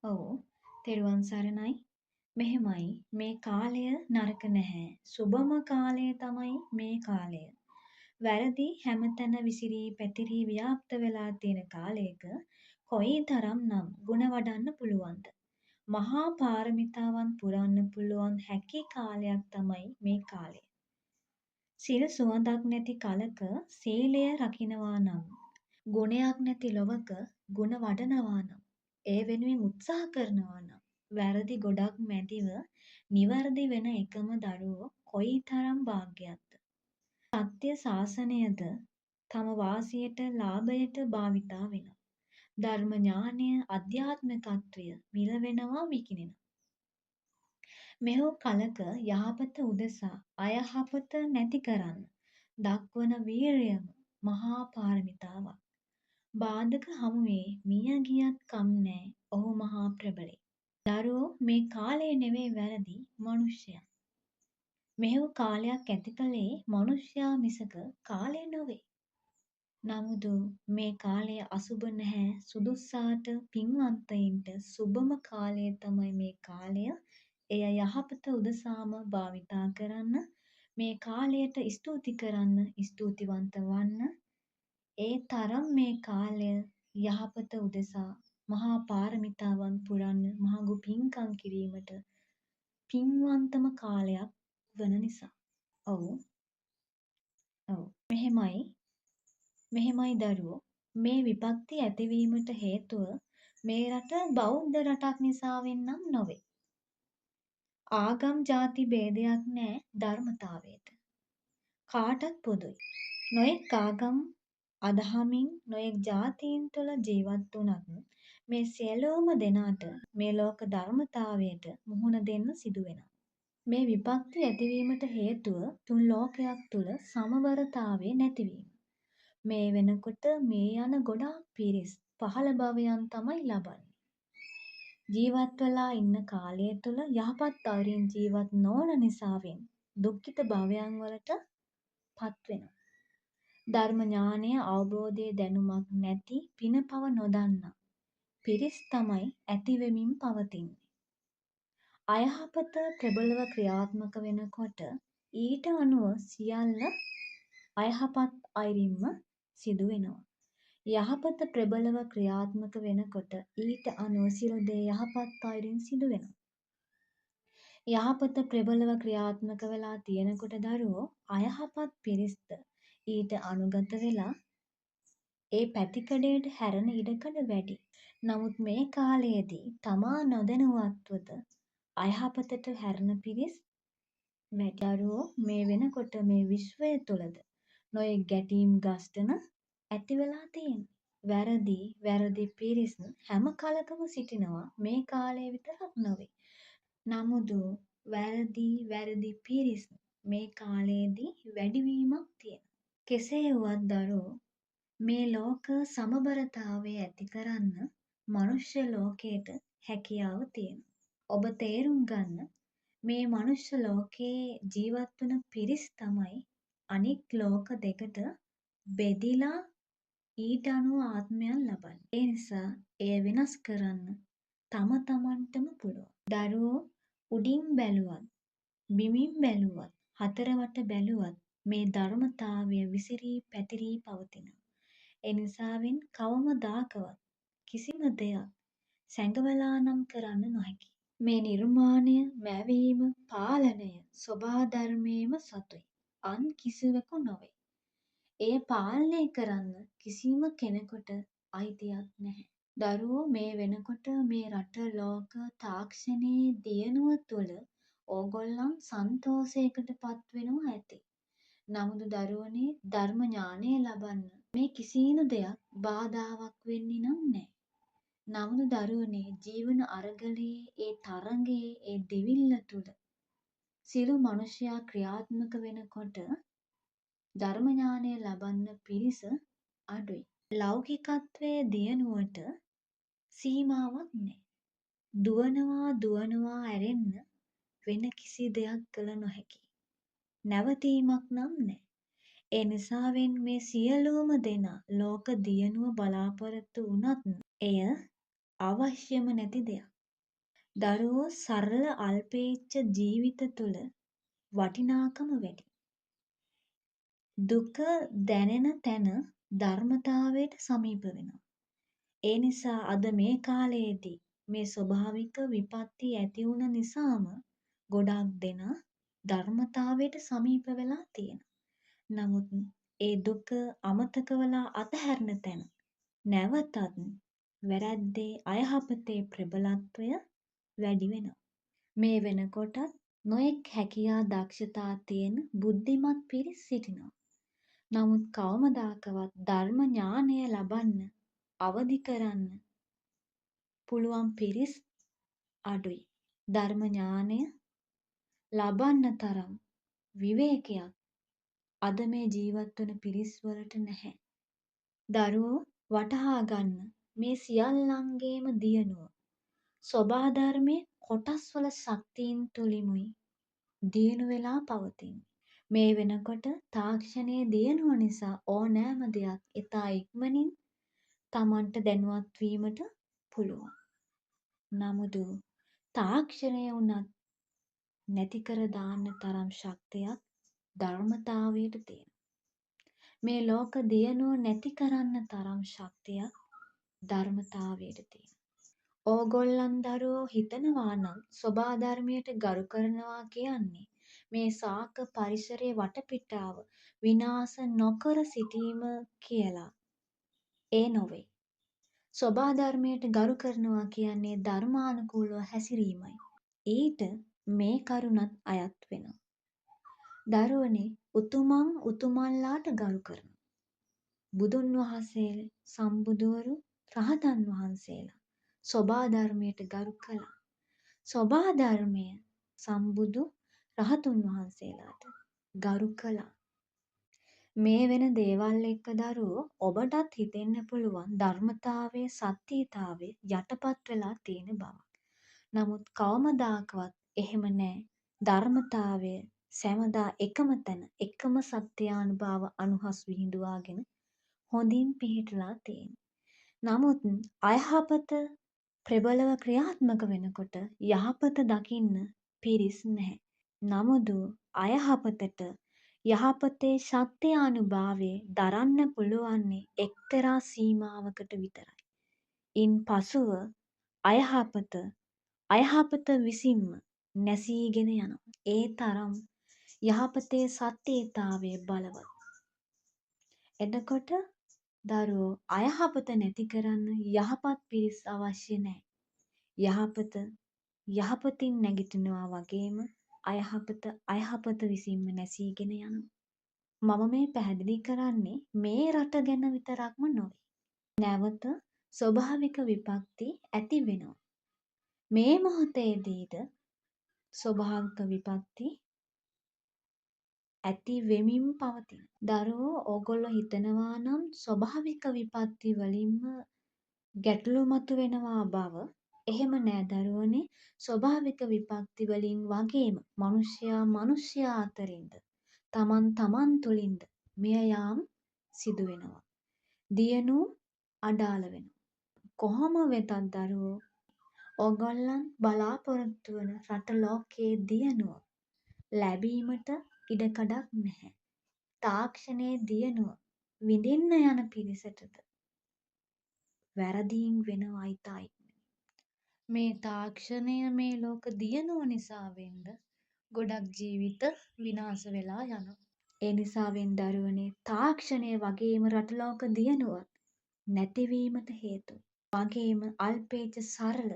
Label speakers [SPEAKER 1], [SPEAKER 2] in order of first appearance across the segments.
[SPEAKER 1] ඔව්. තෙරුවන් සරණයි. මෙහෙමයි මේ කාලය නරක නැහැ. සුබම කාලය තමයි මේ කාලය. වැරදි හැමතැන විසිරී පැතිරී ව්‍යාප්ත වෙලා තියෙන කාලයක කොයිතරම්නම් ගුණ වඩන්න පුළුවන්ද? මහා පාරමිතාවන් පුරන්න පුළුවන් හැකි කාලයක් තමයි මේ කාලය. සිල් සුවඳක් නැති කලක සීලය රකින්නවා නම් ගුණයක් නැති ලොවක ගුණ වඩනවා නම් ඒ වෙනුවෙන් උත්සාහ කරනවා නම් වැරදි ගොඩක් මැදිව නිවැරදි වෙන එකම දරුවෝ කොයිතරම් වාග්යක්ද. සත්‍ය ශාසනයද තම වාසියට ලාභයට භාවිතා වෙනවා. ධර්ම ඥානය අධ්‍යාත්මිකත්වය මිල වෙනවා විකිනෙනවා. මෙහි කලක යහපත උදෙසා අයහපත නැති කරන්න දක්වන වීරියම මහා පාරමිතාවක්. බාධක හමුවේ මිය ගියත් කම් නෑ ඔහු මහා ප්‍රබලයි. දරුවෝ මේ කාලේ නෙවෙයි වැරදි මනුෂ්‍යයා. මෙහෙව් කාලයක් ඇති කලේ මනුෂ්‍යයා මිසක කාලය නොවේ. නමුදු මේ කාලය අසුබ නැහැ සුදුස්සාට පින්වන්තයින්ට සුබම කාලය තමයි මේ කාලය. එය යහපත උදෙසාම භාවිතා කරන්න මේ කාලයට ස්තුති කරන්න ස්තුතිවන්ත වන්න ඒ තරම් මේ කාලය යහපත උදෙසා මහා පාරමිතාවන් පුරන්න මහඟු පින්කම් කිරීමට පින්වන්තම කාලයක් වන නිසා. ඔව්. මෙහෙමයි දරුවෝ මේ විපත්ති ඇතිවීමට හේතුව මේ රට බෞද්ධ රටක් නිසාවෙන් නම් නොවේ. ආගම් ಜಾති ભેදයක් නෑ ධර්මතාවයට. කාටත් පොදුයි. නොයෙක් ආගම් අදහමින් නොයෙක් ජාතීන් තුළ ජීවත් වුණත් මේ සියලුම දෙනාට මේ ලෝක ධර්මතාවයට මුහුණ දෙන්න සිදු වෙනවා. මේ විපත්ති ඇතිවීමට හේතුව තුන් ලෝකයක් තුළ සමබරතාවය නැතිවීම. මේ වෙනකොට මේ යන ගොඩාක් පිරිස් පහළ භවයන් තමයි ලබන්නේ. ජීවත් වෙලා ඉන්න කාලය තුළ යහපත් අයුරින් ජීවත් නොවන නිසාවෙන් දුක්ඛිත භවයන් වලට පත් වෙනවා. ධර්ම ඥානය අවබෝධයේ දැනුමක් නැති පිනපව නොදන්නා පිරිස් තමයි ඇති වෙමින් පවතින්නේ. අයහපත ප්‍රබලව ක්‍රියාත්මක වෙනකොට ඊට අනුව සියල්ල අයහපත් අයුරින්ම සිදු වෙනවා. යහපත ප්‍රබලව ක්‍රියාත්මක වෙනකොට ඊට අනුව සියලු දේ යහපත් අයුරින් සිදු වෙනවා. යහපත ප්‍රබලව ක්‍රියාත්මක වෙලා තියෙනකොට දරුවෝ අයහපත් පිරිස්ද ඊට අනුගත වෙලා ඒ පැතිකඩයට හැරෙන ඉඩකඩ වැඩි. නමුත් මේ කාලයේදී තමා නොදැනුවත්වද අයහපතට හැරෙන පිරිස් වැඩි. දරුවෝ මේ වෙනකොට මේ විශ්වය තුළද නොයෙක් ගැටීම් ගස්ඨන ඇති වෙලා තියෙනවා. වැරදි පිරිස් හැම කලකම සිටිනවා මේ කාලය විතරක් නොවේ. නමුදු වැරදි පිරිස් මේ කාලයේදී වැඩිවීමක් තියෙනවා. කෙසේ වුවත් දරුවෝ මේ ලෝක සමබරතාවය ඇති කරන්න මනුෂ්‍ය ලෝකයට හැකියාව තියෙනවා. ඔබ තේරුම් ගන්න මේ මනුෂ්‍ය ලෝකේ ජීවත් වන පිරිස් තමයි අනික් ලෝක දෙකට බෙදිලා ඊට අනුව ආත්මයන් ලබන්නේ. ඒ නිසා එය වෙනස් කරන්න තම තමන්ටම පුළුවන්. දරුවෝ උඩින් බැලුවත් බිමින් බැලුවත් හතරවට බැලුවත් මේ ධර්මතාවය විසිරී පැතිරී පවතිනවා. ඒ නිසාවෙන් කවමදාකවත් කිසිම දෙයක් සැඟවලා නම් කරන්න නොහැකි. මේ නිර්මාණය, මැවීම, පාලනය ස්වභාධර්මයේම සතුයි. අන් කිසිවකු නොවේ. එය පාලනය කරන්න කිසිම කෙනෙකුට අයිතියක් නැහැ. දරුවෝ මේ වෙනකොට මේ රට ලෝක තාක්ෂණයේ දියුණුව තුළ ඕගොල්ලන් සන්තෝෂයකට පත් වෙනවා ඇති. නමුත් දරුවනේ ධර්ම ඥානය ලබන්න මේ කිසිම දෙයක් බාධාවක් වෙන්නේ නැහැ. නමුත් දරුවනේ ජීවන අරගලයේ ඒ තරඟයේ ඒ දෙවිල්ල තුළ සියලු මනුෂ්‍යයා ක්‍රියාත්මක වෙනකොට ධර්ම ඥානය ලබන්න පිරිස අඩුයි. ලෞකිකත්වයේ දියුණුවට සීමාවක් නැහැ. දුවනවා ඇරෙන්න වෙන කිසි දෙයක් කළ නොහැකි. නැවතීමක් නම් නැහැ. ඒ නිසාවෙන් මේ සියලුම දෙනා ලෝක දියුණුව බලාපොරොත්තු වුණත් එය අවශ්‍යම නැති දෙයක්. දරුවෝ සරල අල්පේච්ඡ ජීවිත තුළ වටිනාකම වැඩි. දුක දැනෙන තැන ධර්මතාවයට සමීප වෙනවා. ඒ නිසා අද මේ කාලයේදී මේ ස්වභාවික විපත්ති ඇති වුණ නිසාම ගොඩාක් දෙනා ධර්මතාවයට සමීප වෙලා තියෙනවා. නමුත් ඒ දුක අමතක වෙලා අතහැරන තැන නැවතත් වැරැද්දේ අයහපතේ ප්‍රබලත්වය වැඩි වෙනවා. මේ වෙනකොටත් නොයෙක් හැකියා දක්ෂතා තියෙන බුද්ධිමත් පිරිස් සිටිනවා. නමුත් කවමදාකවත් ධර්ම ඥානය ලබන්න අවදි කරන්න පුළුවන් පිරිස් අඩුයි. ධර්ම ඥානය ලබන්න තරම් විවේකයක් අද මේ ජීවත් වන පිරිස් වලට නැහැ. දරුවෝ වටහා ගන්න මේ සියල්ලන්ගේම දියණුව සෝබා ධර්මයේ කොටස්වල ශක්තියින් තුලිමුයි දියණු වෙලා පවතින්නේ. මේ වෙනකොට තාක්ෂණයේ දියණුව නිසා ඕනෑම දෙයක් ඉතා ඉක්මනින් Tamanට දැනුවත් වීමට පුළුවන්. නමුත් තාක්ෂණය වුණත් නැති කර දාන්න තරම් ශක්තියක් ධර්මතාවයට තියෙනවා. මේ ලෝක දියණුව නැති කරන්න තරම් ශක්තියක් ධර්මතාවයට තියෙනවා. ඕගොල්ලන් දරුවෝ හිතනවා නම් සෝබා ධර්මයට ගරු කරනවා කියන්නේ මේ ශාක පරිසරයේ වටපිටාව විනාශ නොකර සිටීම කියලා. ඒ නොවේ. සෝබා ධර්මයට ගරු කරනවා කියන්නේ ධර්මානුකූලව හැසිරීමයි. ඊට මේ කරුණත් අයත් වෙනවා. දරුවනේ උතුමන්ලාට ගරු කරනවා. බුදුන් වහන්සේ සම්බුදුවරු රහතන් වහන්සේලා සෝබා ධර්මයට ගරු කළා. සෝබා ධර්මය සම්බුදු රහතුන් වහන්සේලාට ගරු කළා. මේ වෙන දේවල් එක්ක දරුවෝ ඔබටත් හිතෙන්න පුළුවන් ධර්මතාවයේ සත්‍යීතාවයේ යටපත් වෙලා තියෙන බව. නමුත් කවමදාකවත් එහෙම නෑ. ධර්මතාවය සැමදා එකම තැන එකම සත්‍යානුභව අනුහස් විහිදුවාගෙන හොඳින් පිහිටලා තියෙනවා. නමුත් අයහපත ප්‍රබලව ක්‍රියාත්මක වෙනකොට යහපත දකින්න පිරිස් නැහැ. නමුදු අයහපතට යහපතේ සත්‍යානුභාවයේ දරන්න පුළුවන්නේ එක්තරා සීමාවකට විතරයි. ඉන් පසුව අයහපත විසින්ම නැසීගෙන යනවා. ඒ තරම් යහපතේ සත්‍යීතාවය බලවත්. එතකොට දරුවෝ අයහපත නැති කරන්න යහපත් පිරිස් අවශ්‍ය නැහැ. යහපතින් නැගිටිනවා වගේම අයහපත විසින්ම නැසීගෙන යනවා. මම මේ පැහැදිලි කරන්නේ මේ රට ගැන විතරක්ම නොවේ. නැවත ස්වභාවික විපත්ති ඇති වෙනවා. මේ මොහොතේදීද ස්වභාවික විපත්ති ඇති වෙමින් පවතින. දරුවෝ ඕගොල්ලෝ හිතනවා නම් ස්වභාවික විපත්ති වලින්ම ගැටලු මතුවෙනවා බව. එහෙම නෑ දරුවනේ. ස්වභාවික විපත්ති වලින් වගේම මිනිසයා අතරින්ද තමන් තුළින්ද මෙය යාම් සිදු වෙනවා. දියණු අඩාල වෙනවා. කොහොම වෙතත් දරුවෝ ඕගොල්ලන් බලාපොරොත්තු වන රට ලෝකයේ දියණුව ලැබීමට ඉඩකඩක් නැහැ. තාක්ෂණයේ දියණුව විඳින්න යන පිරිසටද වැරදීම් වෙනවා ඉතායි. මේ තාක්ෂණය මේ ලෝක දියණුව නිසා වෙන්න ගොඩක් ජීවිත විනාශ වෙලා යනවා. ඒ නිසාවෙන් දරුවනේ තාක්ෂණය වගේම රටලෝක දියණුවත් නැතිවීමට හේතුයි. වගේම අල්පේච්ඡ සරල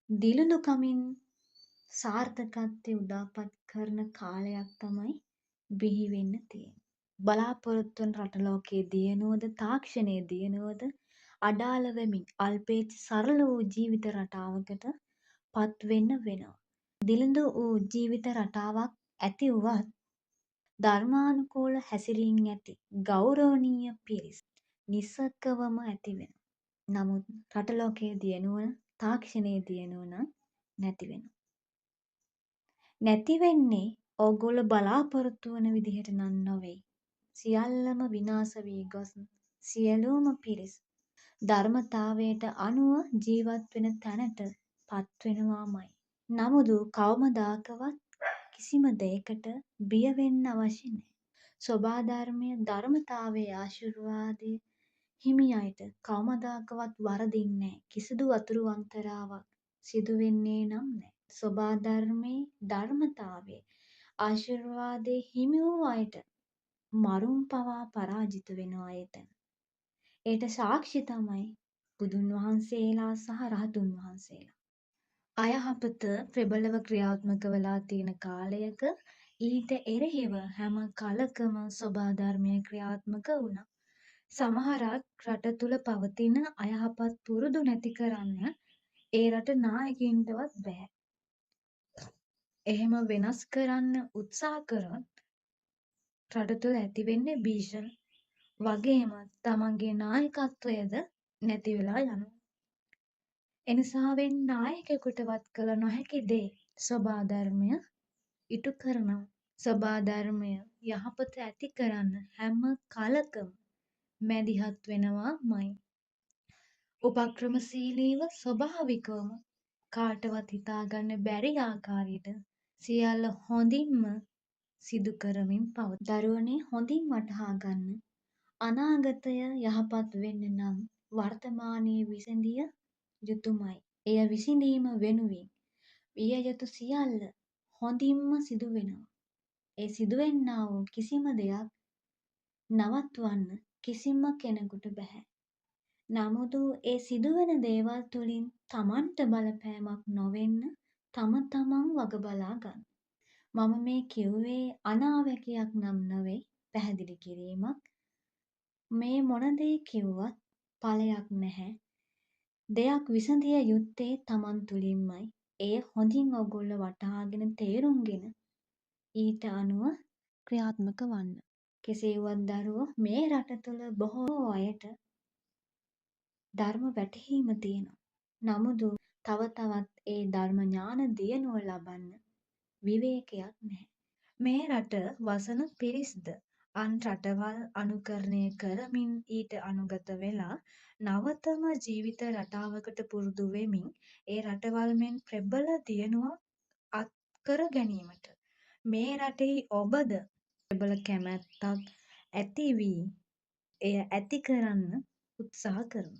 [SPEAKER 1] දිළිඳුකමින් සාර්ථකත්වය උදාපත් කරන කාලයක් තමයි බිහි වෙන්න තියෙන්නේ. බලාපොරොත්තු වන රටලෝකයේ දියණුවද තාක්ෂණයේ දියණුවද අඩාල වෙමින් අල්පේච්ඡ සරල වූ ජීවිත රටාවකට පත් වෙන්න වෙනවා. දිළිඳු වූ ජීවිත රටාවක් ඇති වුවත් ධර්මානුකූල හැසිරීම් ඇති ගෞරවනීය පිරිස් නිසකවම ඇති වෙනවා. නමුත් රටලෝකයේ දියණුව තාක්ෂණයේ දියණුව නම් නැති වෙනවා. නැති වෙන්නේ ඕගොල්ලෝ බලාපොරොත්තු වන විදිහට නම් නොවේ. සියල්ලම විනාශ වී ගොස් සියලුම පිරිස් ධර්මතාවයට අනුව ජීවත් වෙන තැනට පත්වෙනවාමයි. නමුදු කවමදාකවත් කිසිම දෙයකට බිය වෙන්න අවශ්‍ය නැහැ. සෝභාධර්මය ධර්මතාවයේ ආශිර්වාදය හිමි අයට කවමදාකවත් වරදින්නේ නැහැ. කිසිදු අතුරු අන්තරාවක් සිදු වෙන්නේ නම් නැහැ. සෝභාධර්මයේ ධර්මතාවයේ ආශිර්වාදයේ හිමි වූ අයට මරුන් පවා පරාජිත වෙනවා එතන. ඒට සාක්ෂි තමයි බුදුන් වහන්සේලා සහ රහතුන් වහන්සේලා. අයහපත ප්‍රබලව ක්‍රියාත්මක වෙලා තියෙන කාලයක ඊට එරෙහිව හැම කලකම සෝභාධර්මය ක්‍රියාත්මක වුණා. සමහරක් රට තුල පවතින අයහපත් පුරුදු නැති කරන්න ඒ රට නායකින්ටවත් බෑ. එහෙම වෙනස් කරන්න උත්සාහ කරොත් රට තුල ඇති වෙන්නේ භීෂණ. වගේම තමන්ගේ නායකත්වයද නැති වෙලා යනවා. එනිසාවෙන් නායකයෙකුටවත් කළ නොහැකි දේ සෝභාධර්මය ඉටු කරනවා. සෝභාධර්මය යහපත ඇති කරන්න හැම කලකම මැදිහත් වෙනවාමයි. උපක්‍රමශීලීව ස්වභාවිකවම කාටවත් හිතාගන්න බැරි ආකාරයට සියල්ල හොඳින්ම සිදු කරමින් පවතී. දරුවනේ හොඳින් වටහා ගන්න. අනාගතය යහපත් වෙන්න නම් වර්තමානයේ විසඳිය යුතුමයි. එය විසඳීම වෙනුවෙන් විය යුතු සියල්ල හොඳින්ම සිදු වෙනවා. ඒ සිදුවෙන්නා වූ කිසිම දෙයක් නවත්වන්න කිසිම කෙනෙකුට බැහැ. නමුදු ඒ සිදුවන දේවල් තුළින් තමන්ට බලපෑමක් නොවෙන්න තම තමන් වග බලා ගන්න. මම මේ කිව්වේ අනාවැකියක් නම් නෙවෙයි, පැහැදිලි කිරීමක්. මේ මොන දේ කිව්වත් ඵලයක් නැහැ. දෙයක් විසඳිය යුත්තේ තමන් තුළින්මයි. එය හොඳින් ඔයගොල්ලෝ වටහාගෙන තේරුම්ගෙන ඊට අනුව ක්‍රියාත්මක වන්න. කෙසේ වුවත් දරුවෝ මේ රට තුළ බොහෝ අයට ධර්ම වැටහීම තියෙනවා. නමුදු තව තවත් ඒ ධර්ම ඥාන දියුණුව ලබන්න විවේකයක් නැහැ. මේ රට වසන පිරිස්ද අන් රටවල් අනුකරණය කරමින් ඊට අනුගත වෙලා නවතම ජීවිත රටාවකට පුරුදු වෙමින් ඒ රටවල් මෙන් ප්‍රබල දියුණුවක් අත්කර ගැනීමට මේ රටෙහි ඔබද ප්‍රබල කැමැත්තක් ඇති වී එය ඇති කරන්න උත්සාහ කරමු.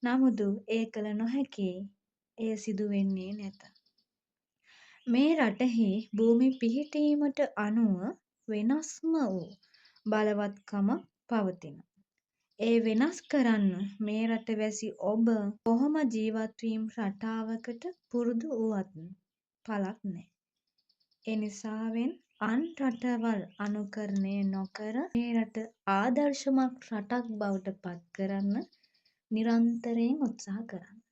[SPEAKER 1] නමුදු එය කළ නොහැකි, එය සිදු වෙන්නේ නැත. මේ රටෙහි භූමි පිහිටීමට අනුව වෙනස්ම වූ බලවත්කම පවතිනවා. ඒ වෙනස් කරන්න මේ රටවැසි ඔබ කොහොම ජීවත්වීම් රටාවකට පුරුදු වුවත් පළක් නෑ. එනිසාවෙන් අන් රටවල් අනුකරණය නොකර මේ රට ආදර්ශමත් රටක් බවට පත් කරන්න නිරන්තරයෙන් උත්සාහ කරන්න.